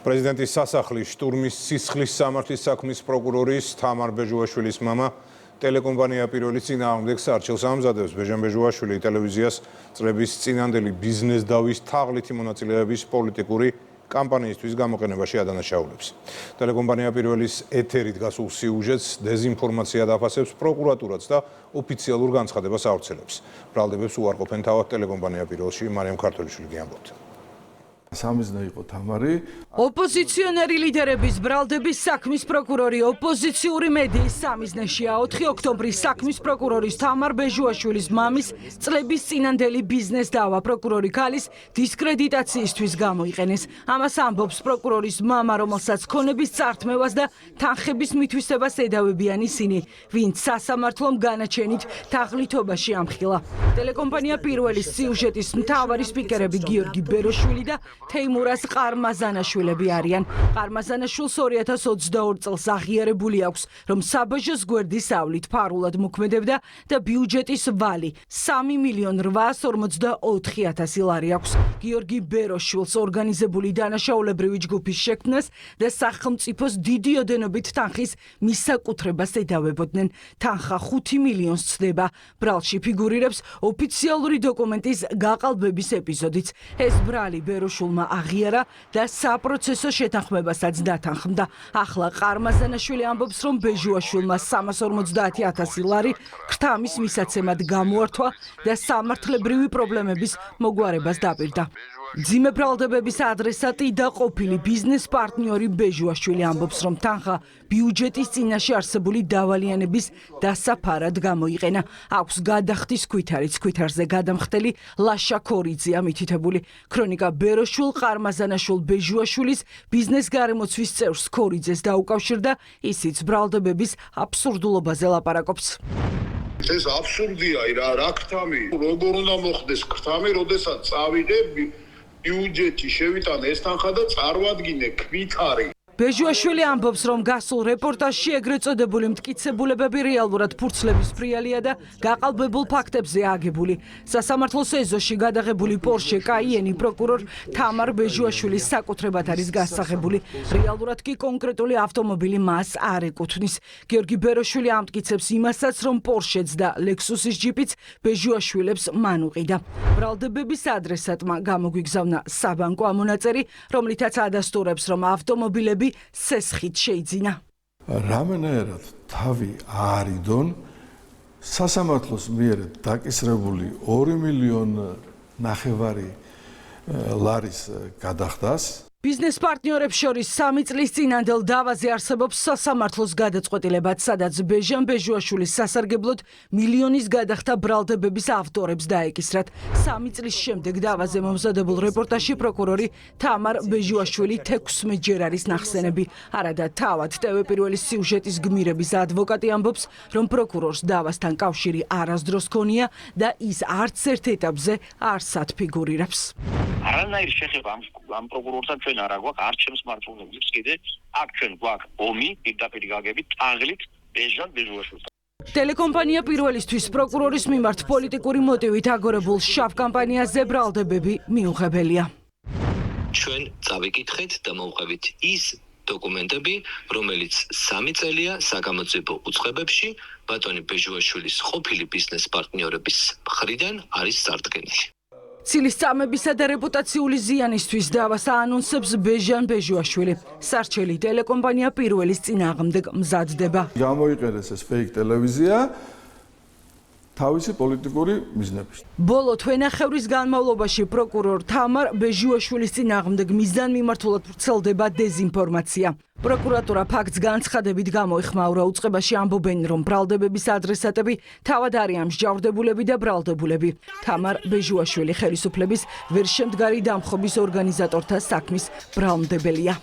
პრეზიდენტის სასახლის შტურმის სისხლის სამართლის საქმის პროკურორის თამარ ბეჟუაშვილის მამა ტელეკომპანია პირველის წინააღმდეგ სარჩელს ამზადებს. ბეჟან ბეჟუაშვილი ტელევიზიას წლების წინანდელი ბიზნეს დავის თაღლითი მონაწილეების პოლიტიკური კამპანიისთვის გამოყენებაში ადანაშაულებს. ტელეკომპანია პირველის ეთერით გასულ სიუჟეტს დეზინფორმაციად აფასებს პროკურატურაც და ოფიციალურ განცხადებას ავრცელებს. ბრალდებებს უარყოფენ თავად ტელეკომპანია პირველში მარიამ ქართველიშვილი გიამბობთ. სამიზნე იყო თამარი. ოპოზიციონერი ლიდერების ბრალდების საქმის პროკურორი ოპოზიციური მედიის სამიზნეშია. 4 ოქტომბრის საქმის პროკურორის თამარ ბეჟუაშვილის მამის წლების წინანდელი ბიზნეს დავა პროკურორი ქალის დისკრედიტაციისთვის გამოიყენეს. ამას ამბობს პროკურორის მამა, რომელსაც ქონების წართმევას და თანხების მითვისებას ედავებიან ისინი, ვინც სასამართლომ განაჩენით თაღლითობაში ამხილა. ტელეკომპანია პირველის სიუჟეტის მთავარი სპიკერები გიორგი ბეროშვილი და თეიმურას ყარმაზანაშვილები არიან. ყარმაზანაშვილს 2022 წელს აღიარებული აქვს, რომ საბაჟოს გვერდის ავლით ფარულად მოქმედებდა და ბიუჯეტის ვალი 3.844.000 ლარი აქვს. გიორგი ბეროშვილს ორგანიზებული დანაშაულებრივი ჯგუფის შექმნას და სახელმწიფოს დიდი ოდენობით თანხის მისაკუთრებას ედავებოდნენ. თანხა 5 მილიონს ცდება. ბრალში ფიგურირებს ოფიციალური დოკუმენტის გაყალბების ეპიზოდიც. ეს ბრალი ბეროშვილმა აღიარა და საპროცესო შეთანხმებასაც დათანხმდა. ახლა ყარმაზანაშვილი ამბობს, რომ ბეჟუაშვილმა 350.000 ლარი ქრთამის მისაცემად გამოართვა და სამართლებრივი პრობლემების მოგვარებას დაპირდა. მძიმე ბრალდებების ადრესატი და ყოფილი ბიზნეს პარტნიორი ბეჟუაშვილი ამბობს, რომ თანხა ბიუჯეტის წინაშე არსებული დავალიანების დასაფარად გამოიყენა. აქვს გადახდის ქვითარიც, ქვითარზე გადამხდელი ლაშა ქორიძეა მითითებული. ქრონიკა ბეროშვილ ყარმაზანაშვილ ბეჟუაშვილის ბიზნეს გარემოცვის წევრს ქორიძეს დაუკავშირდა, ისიც ბრალდებების აბსურდულობაზე ლაპარაკობს. ეს აბსურდია, რა ქრთამი, როგორ უნდა მოხდეს ქრთამი, როდესაც წავიღე ბიუჯეტში შევიტანე ეს თანხა და წარვადგინე ქვითარი. ბეჟუაშვილი ამბობს, რომ გასულ რეპორტაჟში ეგრეთ წოდებული მტკიცებულებები რეალურად ფურცლების ფრიალია და გაყალბებულ ფაქტებზე აგებული. სასამართლოს ეზოში გადაღებული პორშე კაიენი პროკურორ თამარ ბეჟუაშვილის საკუთრებად არის გასაღებული. რეალურად კი კონკრეტული ავტომობილი მას არ ეკუთვნის. გიორგი ბეროშვილი ამტკიცებს იმასაც, რომ პორშეც და ლექსუსის ჯიპიც ბეჟუაშვილებს მან უყიდა. ბრალდებების ადრესატმა გამოგვიგზავნა საბანკო ამონაწერი, რომლითაც ადასტურებს, რომ ავტომობილები სესხით შეიძინა. რამენერად თავი არიდონ სასამართლოს მიერ დაკისრებული 2.5 მილიონი ლარის გადახდას. ბიზნეს პარტნიორებს შორის 3 წლის წინანდელ დავაზე არსებობს სასამართლოს გადაწყვეტილებაც, სადაც ბეჟან ბეჟუაშვილის სასარგებლოდ მილიონის გადახდა ბრალდებების ავტორებს დაეკისრათ. 3 წლის შემდეგ დავაზე მომზადებულ რეპორტაჟში პროკურორი თამარ ბეჟუაშვილი 16 ჯერ არის ნახსენები. არადა თავად TV პირველის სიუჟეტის გმირების ადვოკატი ამბობს, რომ პროკურორს დავასთან კავშირი არასდროს ქონია და ის არც ერთ ეტაპზე არ სათფიგურირებს. არანაირ შეხება ამ პროკურორთან ჩვენ არ აგვაქვს, არ ჩემს მართლობებს კიდე აქ ჩვენ გვაქვს ომი, პირდაპირ გაგებით ტაღლით ბეჟან ბეჟუაშვილთან. ტელეკომპანია პირველისთვის პროკურორის მიმართ პოლიტიკური მოტივით აგორებულ შავ კამპანიაზე ბრალდებები მიუღებელია. ჩვენ წავიკითხეთ და მოვყევით ის დოკუმენტები, რომელიც 3 წელია საგამოძიებო უწყებებში ბატონი ბეჟუაშვილის ყოფილი ბიზნეს პარტნიორების მხრიდან არის წარდგენილი. ცილის წამებისა და რეპუტაციული ზიანისთვის დავას აანონსებს ბეჟან ბეჟუაშვილი. სარჩელი ტელეკომპანია პირველის წინააღმდეგ მზადდება. გამოიყენეს ეს ფეიქ ტელევიზია თავისი პოლიტიკური მიზნებით. ბოლო თვენახევრის განმავლობაში პროკურორ თამარ ბეჟუაშვილის წინააღმდეგ მიზანმიმართულად ვრცელდება დეზინფორმაცია. პროკურატურა ფაქტს განცხადებით გამოეხმაურა. უწყებაში ამბობენ, რომ ბრალდებების ადრესატები თავად არიან მსჯავრდებულები და ბრალდებულები. თამარ ბეჟუაშვილი ხელისუფლების ვერშემდგარი დამხობის ორგანიზატორთა საქმის ბრალმდებელია.